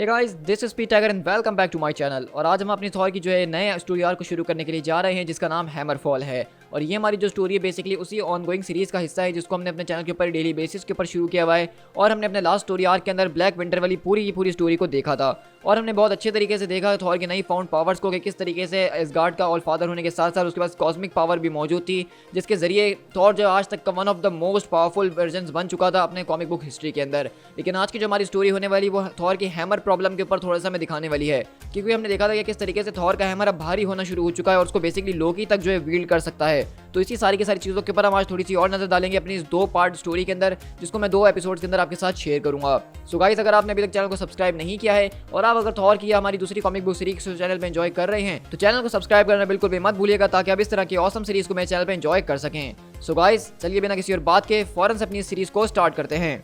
Hey guys, this is P tiger and welcome back to my channel. और आज हम अपनी थॉर की जो है नए स्टोरी आर्क को शुरू करने के लिए जा रहे हैं, जिसका नाम हैमरफॉल है। और ये हमारी जो स्टोरी है बेसिकली उसी ऑनगोइंग सीरीज का हिस्सा है, जिसको हमने अपने चैनल के ऊपर डेली बेसिस के ऊपर शुरू किया हुआ है। और हमने अपने लास्ट स्टोरी आर्क के अंदर ब्लैक विंटर वाली पूरी की पूरी स्टोरी को देखा था। और हमने बहुत अच्छे तरीके से देखा थॉर की नई फाउंड पावर्स को, कि किस तरीके से एसगार्ड का ऑल फादर होने के साथ साथ उसके पास कॉस्मिक पावर भी मौजूद थी, जिसके जरिए थॉर जो आज तक का one of the most powerful version बन चुका था अपने कॉमिक बुक हिस्ट्री के अंदर। लेकिन आज की जो हमारी स्टोरी होने वाली वो थॉर की हैमर प्रॉब्लम के ऊपर थोड़ा सा हमें दिखाने वाली है, क्योंकि हमने देखा था कि किस तरीके से थॉर का हैमर अब भारी होना शुरू हो चुका है और उसको बेसिकली लोकी तक जो है वील्ड कर सकता है। तो इसी सारी की सारी चीज़ों के ऊपर हम आज थोड़ी सी और नजर डालेंगे अपनी इस 2 पार्ट स्टोरी के अंदर, जिसको मैं 2 एपिसोड्स के अंदर आपके साथ शेयर करूंगा। सो गाइस, अगर आपने अभी तक चैनल को सब्सक्राइब नहीं किया है और आप अगर थॉर की हमारी दूसरी कॉमिक बुक सीरीज को चैनल पे एंजॉय कर रहे हैं, तो चैनल को सब्सक्राइब करना बिल्कुल भी मत भूलिएगा, ताकि आप इस तरह की ऑसम सीरीज को मेरे चैनल पे एंजॉय कर सकें। सो गाइस, चलिए बिना किसी और बात के फौरन से अपनी सीरीज को स्टार्ट करते हैं।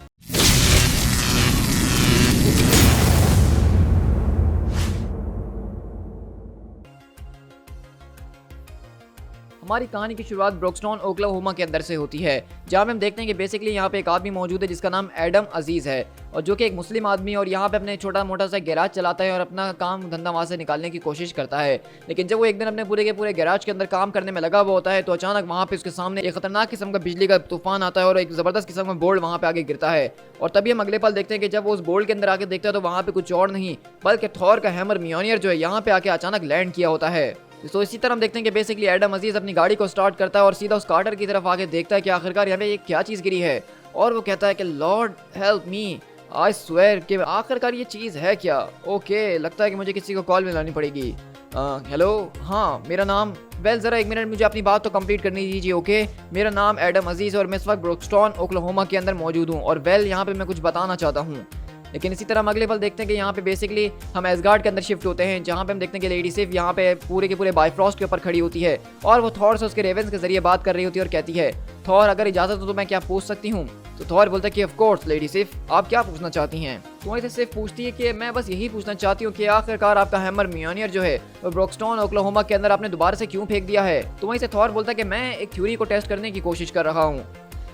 हमारी कहानी की शुरुआत ब्रोक्सटॉन ओक्लाहोमा के अंदर से होती है, जहाँ पे हम देखते हैं कि बेसिकली यहाँ पे एक आदमी मौजूद है जिसका नाम एडम अजीज है, और जो कि एक मुस्लिम आदमी है और यहाँ पे अपने छोटा मोटा सा गैराज चलाता है और अपना काम धंधा वहाँ से निकालने की कोशिश करता है। लेकिन जब वो एक दिन अपने पूरे के पूरे गैराज के अंदर काम करने में लगा हुआ होता है, तो अचानक वहाँ पे उसके सामने एक खतरनाक किस्म का बिजली का तूफान आता है और एक जबरदस्त किस्म का बोल्ट वहाँ पे आगे गिरता है। और तभी हम अगले पल देखते हैं कि जब वो उस बोल्ट के अंदर आके देखता है, तो वहाँ पे कुछ और नहीं बल्कि थॉर का हैमर म्योनियर जो है यहाँ पे आके अचानक लैंड किया होता है। तो इसी तरह हम देखते हैं कि बेसिकली एडम अजीज अपनी गाड़ी को स्टार्ट करता है और सीधा उस कार्टर की तरफ आके देखता है कि आखिरकार यहाँ पे ये क्या चीज़ गिरी है। और वो कहता है कि Lord help me, I swear कि आखिरकार ये चीज़ है क्या। ओके, लगता है कि मुझे किसी को कॉल मिलानी पड़ेगी। हेलो, हाँ मेरा नाम, वेल ज़रा एक मिनट मुझे अपनी बात तो कंप्लीट करनी दीजिए। ओके, मेरा नाम एडम अजीज़ और मैं इस वक्त ब्रोक्सटॉन ओक्लाहोमा के अंदर मौजूद हूँ, और वेल यहाँ पे मैं कुछ बताना चाहता हूँ। लेकिन इसी तरह हम अगले पल देखते हैं कि यहाँ पे बेसिकली हम एसगार्ड के अंदर शिफ्ट होते हैं, जहाँ पे हम देखते हैं कि लेडी सिर्फ यहाँ पे पूरे के पूरे बायफ्रॉस्ट के ऊपर खड़ी होती है और वो थॉर से उसके रेवेंस के जरिए बात कर रही होती है और कहती है, थॉर अगर इजाज़त हो तो मैं क्या पूछ सकती हूँ। तो थॉर बोलता है कि ऑफ कोर्स लेडी सिर्फ, आप क्या पूछना चाहती हैं। तो वहीं से सिर्फ पूछती है कि मैं बस यही पूछना चाहती हूँ कि आखिरकार आपका हैमर म्योनियर जो है वो ब्रोक्सटॉन ओक्लाहोमा के अंदर आपने दोबारा से क्यों फेंक दिया है। तो वहीं से थॉर बोलता है कि मैं एक थ्योरी को टेस्ट करने की कोशिश कर रहा हूँ।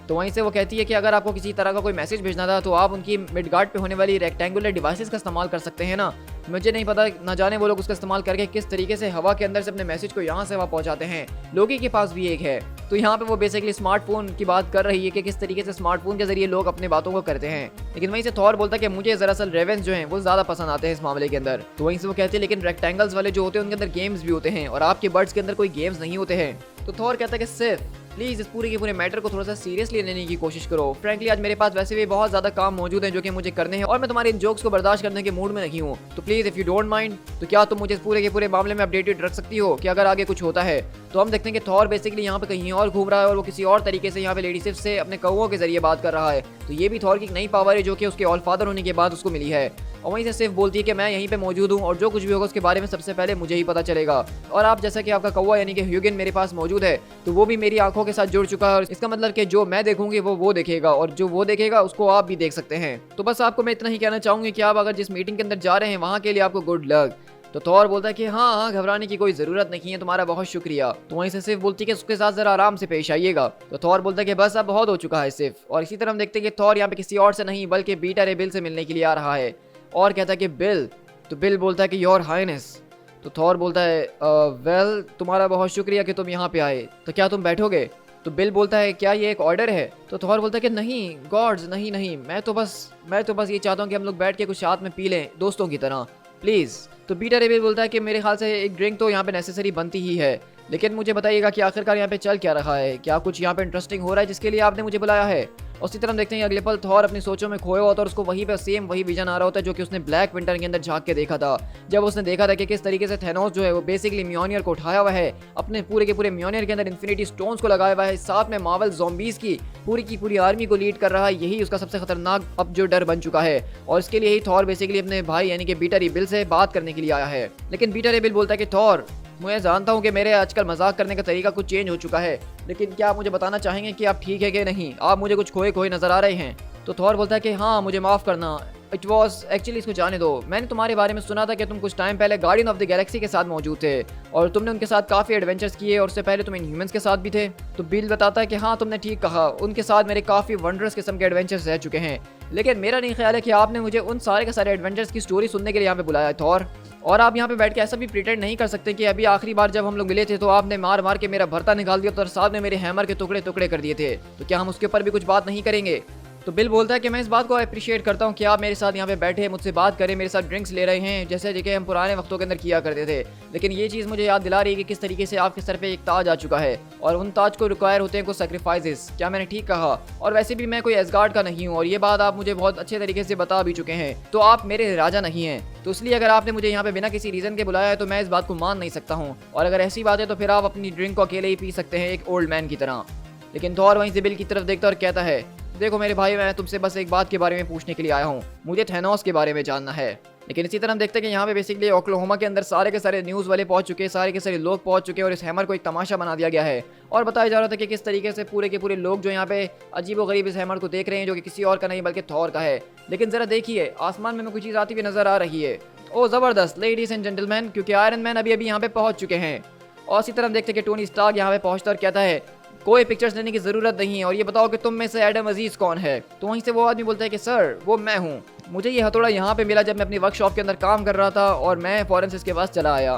तो वहीं से वो कहती है कि अगर आपको किसी तरह का कोई मैसेज भेजना था तो आप उनकी मिडगार्ड पे होने वाली रेक्टेंगुलर डिवाइसेस का इस्तेमाल कर सकते हैं ना। मुझे नहीं पता, ना जाने वो लोग उसका इस्तेमाल करके किस तरीके से हवा के अंदर से अपने मैसेज को यहाँ से वहाँ पहुँचाते हैं। लोकी के पास भी एक है। तो यहाँ पे वो बेसिकली स्मार्टफोन की बात कर रही है कि किस तरीके से स्मार्टफोन के जरिए लोग अपनी बातों को करते हैं। लेकिन वहीं से थॉर बोलता है कि मुझे दरअसल रेवेंस जो हैं वो ज़्यादा पसंद आते हैं इस मामले के अंदर। तो वहीं से वो कहती है लेकिन रेक्टेंगल्स वाले जो होते हैं उनके अंदर गेम्स भी होते हैं और आपके बर्ड्स के अंदर कोई गेम्स नहीं होते हैं। तो थॉर कहता है कि सिर्फ प्लीज़ इस पूरे के पूरे मैटर को थोड़ा सा सीरियसली लेने की कोशिश करो। फ्रैंकली आज मेरे पास वैसे भी बहुत ज़्यादा काम मौजूद हैं जो कि मुझे करने हैं और मैं तुम्हारे इन जोक्स को बर्दाश्त करने के मूड में नहीं हूँ। तो please if you don't mind, तो क्या तुम मुझे इस पूरे के पूरे मामले में अपडेटेड रख सकती हो कि अगर आगे कुछ होता है। तो हम देखते हैं कि थॉर बेसिकली यहाँ पे कहीं और घूम रहा है और वो किसी और तरीके से यहाँ पे लेडी सिर्फ से अपने कौओं के जरिए बात कर रहा है। तो ये भी थॉर की एक नई पावर है जो कि उसके ऑल फादर होने के बाद उसको मिली है। और वहीं से सिर्फ बोलती है कि मैं यहीं पे मौजूद हूँ और जो कुछ भी होगा उसके बारे में सबसे पहले मुझे ही पता चलेगा। और आप जैसा कि आपका कौवा यानी कि ह्यूगन मेरे पास मौजूद है, तो वो भी मेरी आंखों के साथ जुड़ चुका है और इसका मतलब कि जो मैं देखूंगी वो देखेगा और जो वो देखेगा उसको आप भी देख सकते हैं। तो बस आपको मैं इतना ही कहना चाहूंगी कि आप अगर जिस मीटिंग के अंदर जा रहे हैं वहाँ के लिए आपको गुड लक। तो थॉर बोलता है कि हाँ, घबराने की कोई ज़रूरत नहीं है, तुम्हारा बहुत शुक्रिया। तो वहीं से सिर्फ बोलती है कि उसके साथ ज़रा आराम से पेश आइएगा। तो थॉर बोलता है कि बस अब बहुत हो चुका है सिर्फ। और इसी तरह हम देखते हैं कि थॉर यहाँ पे किसी और से नहीं बल्कि बीटा रे बिल से मिलने के लिए आ रहा है और कहता है कि बिल। तो बिल बोलता है कि योर हाइनेस। तो थॉर बोलता है वेल, तुम्हारा बहुत शुक्रिया कि तुम यहाँ पे आए, तो क्या तुम बैठोगे। तो बिल बोलता है क्या ये एक ऑर्डर है। तो थॉर बोलता है कि नहीं गॉड्स, नहीं, मैं तो बस ये चाहता हूँ कि हम लोग बैठ के कुछ साथ में पी लें दोस्तों की तरह, प्लीज़। तो पीटर रेबिल बोलता है कि मेरे ख्याल से एक ड्रिंक तो यहाँ पे नेसेसरी बनती ही है, लेकिन मुझे बताइएगा कि आखिरकार यहाँ पे चल क्या रहा है, क्या कुछ यहाँ पे इंटरेस्टिंग हो रहा है जिसके लिए आपने मुझे बुलाया है। और उसी तरह हम देखते हैं अगले पल थॉर अपनी सोचों में खोया होता है और उसको वहीं पे सेम वही विजन आ रहा होता है जो कि उसने ब्लैक विंटर के अंदर झांक के देखा था, जब उसने देखा था कि किस तरीके से थेनोस जो है वो बेसिकली म्योनियर को उठाया हुआ है, अपने पूरे के पूरे म्योनियर के अंदर इन्फिनिटी स्टोन्स को लगाया हुआ है, साथ में मार्वल ज़ॉम्बीज़ की पूरी आर्मी को लीड कर रहा है। यही उसका सबसे खतरनाक अब जो डर बन चुका है और इसके लिए ही थॉर बेसिकली अपने भाई यानी कि बीटा रे बिल से बात करने के लिए आया है। लेकिन बीटा रे बिल बोलता है कि थॉर, मैं जानता हूँ कि मेरे आजकल मजाक करने का तरीका कुछ चेंज हो चुका है, लेकिन क्या आप मुझे बताना चाहेंगे कि आप ठीक है कि नहीं, आप मुझे कुछ खोए खोए नजर आ रहे हैं। तो थॉर बोलता है कि हाँ मुझे माफ़ करना, इट वॉज एक्चुअली, इसको जाने दो, मैंने तुम्हारे बारे में सुना था कि तुम कुछ टाइम पहले गार्डियन ऑफ द गैलेक्सी के साथ मौजूद थे और तुमने उनके साथ काफ़ी एडवेंचर्स किए और उससे पहले तुम इनह्यूमंस के साथ भी थे। तो बिल बताता है कि हाँ तुमने ठीक कहा, उनके साथ मेरे काफ़ी वंडरस किस्म के एडवेंचर्स रह चुके हैं, लेकिन मेरा नहीं ख्याल है कि आपने मुझे उन सारे के सारे एडवेंचर्स की स्टोरी सुनने के लिए यहाँ पे बुलाया है थॉर। और आप यहाँ पे बैठ के ऐसा भी प्रिटेंड नहीं कर सकते कि अभी आखिरी बार जब हम लोग मिले थे तो आपने मार मार के मेरा भरता निकाल दिया और साथ में मेरे हैमर के टुकड़े टुकड़े कर दिए थे, तो क्या हम उसके ऊपर भी कुछ बात नहीं करेंगे? तो बिल बोलता है कि मैं इस बात को अप्रिशिएट करता हूँ कि आप मेरे साथ यहाँ पे बैठे मुझसे बात करें, मेरे साथ ड्रिंक्स ले रहे हैं जैसे कि हम पुराने वक्तों के अंदर किया करते थे, लेकिन ये चीज़ मुझे याद दिला रही है कि किस तरीके से आपके सर पे एक ताज आ चुका है और उन ताज को रिक्वायर होते हैं कुछ सेक्रीफाइसेस। क्या मैंने ठीक कहा? और वैसे भी मैं कोई एसगार्ड का नहीं हूँ और ये बात आप मुझे बहुत अच्छे तरीके से बता भी चुके हैं, तो आप मेरे राजा नहीं हैं, तो इसलिए अगर आपने मुझे यहाँ पे बिना किसी रीज़न के बुलाया है तो मैं इस बात को मान नहीं सकता हूँ, और अगर ऐसी बात है तो फिर आप अपनी ड्रिंक को अकेले ही पी सकते हैं एक ओल्ड मैन की तरह। लेकिन थॉर वहीं से बिल की तरफ देखता और कहता है, देखो मेरे भाई, मैं तुमसे बस एक बात के बारे में पूछने के लिए आया हूँ, मुझे थैनोस के बारे में जानना है। लेकिन इसी तरह हम देखते हैं कि यहाँ पे बेसिकली ओक्लाहोमा के अंदर सारे के सारे न्यूज़ वाले पहुंच चुके हैं, सारे के सारे लोग पहुंच चुके हैं और इस हैमर को एक तमाशा बना दिया गया है और बताया जा रहा था कि किस तरीके से पूरे के पूरे लोग जो यहाँ पे अजीबोगरीब इस हैमर को देख रहे हैं जो कि किसी और का नहीं बल्कि थॉर का है। लेकिन जरा देखिए आसमान में कोई चीज़ आती हुई नजर आ रही है। ओ ज़बरदस्त लेडीज एंड जेंटलमैन, क्योंकि आयरन मैन अभी अभी यहाँ पे पहुंच चुके हैं। और इसी तरह हम देखते हैं कि टोनी स्टार्क यहाँ पे पहुंचता और कहता है कोई पिक्चर्स लेने की जरूरत नहीं है और ये बताओ कि तुम में से एडम अजीज कौन है? तो वहीं से वो आदमी बोलता है कि सर वो मैं हूँ, मुझे ये हथौड़ा यहाँ पे मिला जब मैं अपनी वर्कशॉप के अंदर काम कर रहा था और मैं फौरन से इसके पास चला आया।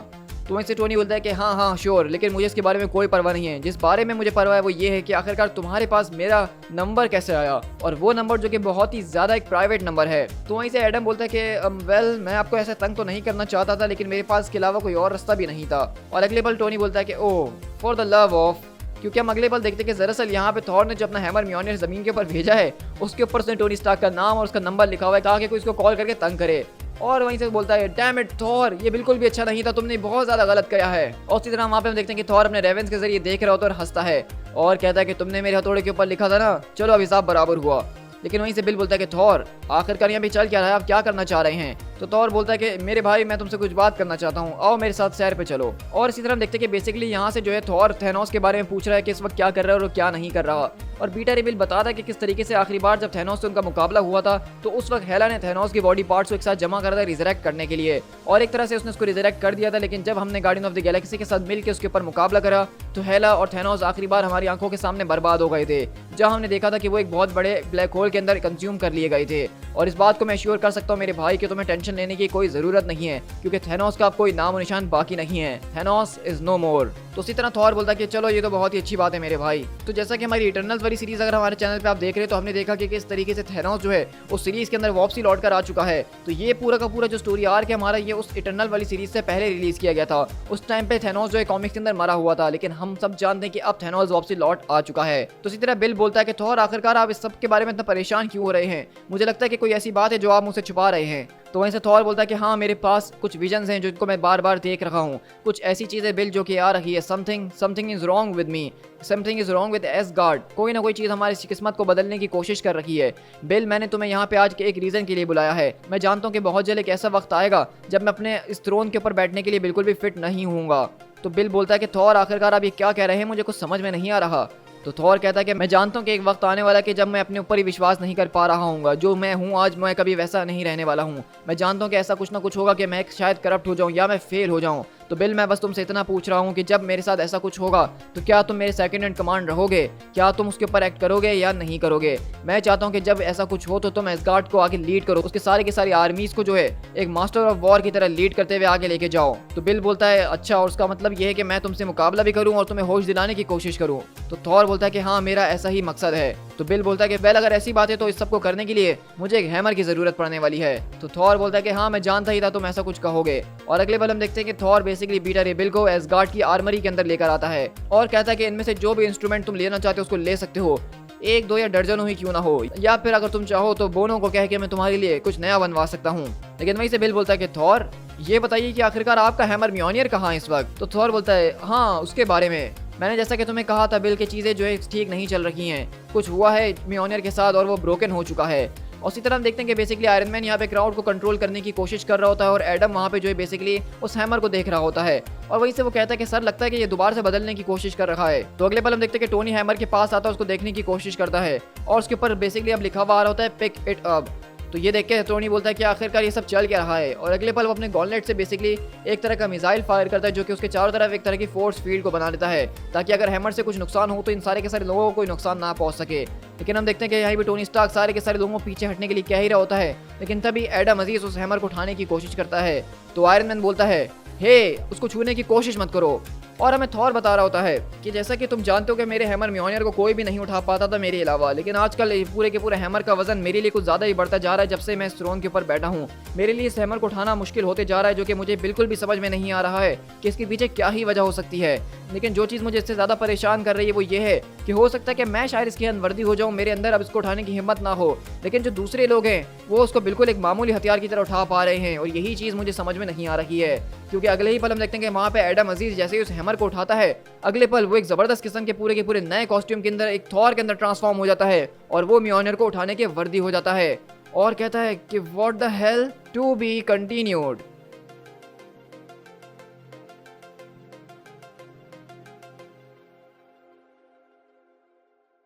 तो वहीं से टोनी बोलता है कि हाँ हाँ श्योर, लेकिन मुझे इसके बारे में कोई परवाह नहीं है, जिस बारे में मुझे परवाह है वो ये है कि आखिरकार तुम्हारे पास मेरा नंबर कैसे आया, और वो नंबर जो कि बहुत ही ज़्यादा एक प्राइवेट नंबर है। तो वहीं से एडम बोलता है कि वेल मैं आपको ऐसे तंग तो नहीं करना चाहता था, लेकिन मेरे पास इसके अलावा कोई और रास्ता भी नहीं था। और अगले पल टोनी बोलता है कि oh for the love of, क्योंकि हम अगले पल देखते कि दरअसल यहाँ पे थॉर ने जो अपना हैमर म्योनियर जमीन के ऊपर भेजा है उसके ऊपर उसने टोनी स्टार्क का नाम और उसका नंबर लिखा हुआ है ताकि कोई इसको कॉल करके तंग करे। और वहीं से बोलता है डैम इट थॉर, ये बिल्कुल भी अच्छा नहीं था, तुमने बहुत ज्यादा गलत किया है। और उसी तरह वहाँ पे हम देखते हैं कि थॉर अपने रेवेंस के जरिए देख रहा होता है और हंसता है और कहता है कि तुमने मेरे हथौड़े के ऊपर लिखा था ना, चलो अब हिसाब बराबर हुआ। लेकिन वहीं से बिल बोलता है कि थॉर आखिरकार यहाँ पे चल क्या रहा है, आप क्या करना चाह रहे हैं? तो थॉर बोलता है कि मेरे भाई मैं तुमसे कुछ बात करना चाहता हूँ, आओ मेरे साथ सैर पे चलो। और इसी तरह हम देखते हैं कि बेसिकली यहाँ से जो है थॉर थैनोस के बारे में पूछ रहा है कि इस वक्त क्या कर रहा है और क्या नहीं कर रहा। और पीटर रिबिल बताता है कि किस तरीके से आखिरी बार जब थैनोस से उनका मुकाबला हुआ था तो उस वक्त हेला ने थैनोस की बॉडी पार्ट्स को एक साथ जमा करा था रिजरेक्ट करने के लिए, और एक तरह से उसने उसको रिजरेक्ट कर दिया था। लेकिन जब हमने गार्डियन ऑफ द गैलेक्सी के साथ मिलकर उसके ऊपर मुकाबला करा तो हेला और थैनोस आखिरी बार हमारी आंखों के सामने बर्बाद हो गए थे, जहां हमने देखा था कि वो एक बहुत बड़े ब्लैक होल के अंदर कंज्यूम कर लिए गए थे। और इस बात को मैं श्योर कर सकता हूँ मेरे भाई कि तुम्हें टेंशन लेने की कोई जरूरत नहीं है, क्योंकि थैनोस का अब कोई नाम और निशान बाकी नहीं है, थैनोस इज नो मोर। तो इसी तरह थॉर बोलता है कि चलो ये तो बहुत ही अच्छी बात है मेरे भाई। तो जैसा कि हमारी इटर्नल्स वाली सीरीज अगर हमारे चैनल पे आप देख रहे हैं तो हमने देखा कि किस तरीके से थैनोस जो है उस सीरीज के अंदर वापसी लौट कर आ चुका है। तो ये पूरा का पूरा जो स्टोरी आर्क है हमारा, ये उस इटर्नल वाली सीरीज से पहले रिलीज किया गया था। उस टाइम पे थैनोस जो है कॉमिक्स के अंदर मरा हुआ था, लेकिन हम सब जानते हैं कि अब थैनोस वापसी लौट आ चुका है। तो इसी तरह बिल बोलता है कि थॉर आखिरकार आप इस सब के बारे में इतना परेशान क्यों हो रहे हैं? मुझे लगता है कि कोई ऐसी बात है जो आप मुझसे छुपा रहे हैं। तो वहीं से थॉर बोलता है कि हाँ मेरे पास कुछ विजन्स हैं जिनको मैं बार बार देख रहा हूँ, कुछ ऐसी चीज़ें बिल जो कि आ रही है, something is wrong with me, something is wrong with ash gourd, कोई ना कोई चीज़ हमारी किस्मत को बदलने की कोशिश कर रही है। बिल मैंने तुम्हें यहाँ पे आज के एक रीज़न के लिए बुलाया है, मैं जानता हूँ कि बहुत जल्द एक ऐसा वक्त आएगा जब मैं अपने इस थ्रोन के ऊपर बैठने के लिए बिल्कुल भी फिट नहीं हूँगा। तो बिल बोलता है कि थॉर आखिरकार आप ये क्या कह रहे हैं, मुझे कुछ समझ में नहीं आ रहा। तो थॉर कहता है कि मैं जानता हूँ कि एक वक्त आने वाला है कि जब मैं अपने ऊपर ही विश्वास नहीं कर पा रहा हूँ, जो मैं हूँ आज मैं कभी वैसा नहीं रहने वाला हूँ। मैं जानता हूँ कि ऐसा कुछ ना कुछ होगा कि मैं शायद करप्ट हो जाऊँ या मैं फेल हो जाऊँ। तो बिल मैं बस तुमसे इतना पूछ रहा हूँ कि जब मेरे साथ ऐसा कुछ होगा तो क्या तुम मेरे सेकंड इन कमांड रहोगे, क्या तुम उसके ऊपर एक्ट करोगे या नहीं करोगे? मैं चाहता हूँ कि जब ऐसा कुछ हो तो तुम एसगार्ड को आगे लीड करो, उसके सारे की सारी आर्मीज को जो है एक मास्टर ऑफ वॉर की तरह लीड करते हुए आगे लेके जाओ। तो बिल बोलता है अच्छा, और उसका मतलब ये है कि मैं तुमसे मुकाबला भी करूँ और तुम्हें होश दिलाने की कोशिश करूँ? तो थॉर बोलता है कि हाँ मेरा ऐसा ही मकसद है। तो बिल बोलता है कि वेल अगर ऐसी बात है तो इस सबको करने के लिए मुझे एक हैमर की जरूरत पड़ने वाली है। तो थॉर बोलता है कि हाँ मैं जानता ही था तुम ऐसा कुछ कहोगे। और अगले पल हम देखते हैं कि थॉर बेसिकली पीटर रिबिल को एसगार्ड की आर्मरी के अंदर लेकर आता है और कहता है कि इनमें से जो भी इंस्ट्रूमेंट तुम लेना चाहते हो उसको ले सकते हो, एक दो या दर्जनों ही क्यों ना हो, या फिर अगर तुम चाहो तो बोनो को कह के मैं तुम्हारे लिए कुछ नया बनवा सकता हूँ। लेकिन वहीं से बिल बोलता है कि थॉर ये बताइए कि आखिरकार आपका हैमर म्योनियर कहाँ है इस वक्त? तो थॉर बोलता है हाँ उसके बारे में मैंने जैसा कि तुम्हें कहा था बिल की चीज़ें जो है ठीक नहीं चल रही हैं, कुछ हुआ है म्योनियर के साथ और वो ब्रोकन हो चुका है। और इसी तरह हम देखते हैं कि बेसिकली आयरन मैन यहाँ पे क्राउड को कंट्रोल करने की कोशिश कर रहा होता है और एडम वहाँ पे जो है बेसिकली उस हैमर को देख रहा होता है और वहीं से वो कहता है कि सर लगता है कि ये दोबारा से बदलने की कोशिश कर रहा है। तो अगले पल हम देखते हैं कि टोनी हैमर के पास आता है, उसको देखने की कोशिश करता है और उसके ऊपर बेसिकली अब लिखा हुआ आ रहा होता है पिक इट अप। तो ये देख के टोनी बोलता है कि आखिरकार ये सब चल क्या रहा है, और अगले पल वो अपने गॉनलेट से बेसिकली एक तरह का मिसाइल फायर करता है जो कि उसके चारों तरफ एक तरह की फोर्स फील्ड को बना देता है, ताकि अगर हैमर से कुछ नुकसान हो तो इन सारे के सारे लोगों को कोई नुकसान ना पहुंच सके। लेकिन हम देखते हैं कि यहाँ भी टोनी स्टार्क सारे के सारे लोगों को पीछे हटने के लिए कह ही रहा होता है, लेकिन तभी एडम अजीज उस हैमर को उठाने की कोशिश करता है। तो आयरन मैन बोलता है, हे उसको छूने की कोशिश मत करो। और हमें थॉर बता रहा होता है कि जैसा कि तुम जानते हो कि मेरे हैमर म्योनियर को कोई भी नहीं उठा पाता था मेरे अलावा, लेकिन आजकल पूरे के पूरे हैमर का वजन मेरे लिए कुछ ज़्यादा ही बढ़ता जा रहा है जब से मैं इस थ्रोन के ऊपर बैठा हूँ। मेरे लिए इस हैमर को उठाना मुश्किल होते जा रहा है, जो कि मुझे बिल्कुल भी समझ में नहीं आ रहा है कि इसके पीछे क्या ही वजह हो सकती है। लेकिन जो चीज़ मुझे इससे ज़्यादा परेशान कर रही है वो ये है कि हो सकता है कि मैं शायद इसकी अनवर्दी हो जाऊँ, मेरे अंदर अब इसको उठाने की हिम्मत ना हो, लेकिन जो दूसरे लोग हैं वो उसको बिल्कुल एक मामूली हथियार की तरह उठा पा रहे हैं, और यही चीज़ मुझे समझ में नहीं आ रही है। क्योंकि अगले ही पल हम देखते हैं कि वहाँ पे एडम अजीज जैसे ही उस हैमर को उठाता है, अगले पल वो एक जबरदस्त किस्म के पूरे नए कॉस्ट्यूम के अंदर एक थॉर के अंदर ट्रांसफॉर्म हो जाता है, और वो म्योनियर को उठाने के वर्दी हो जाता है और कहता है कि what the hell, to be continued.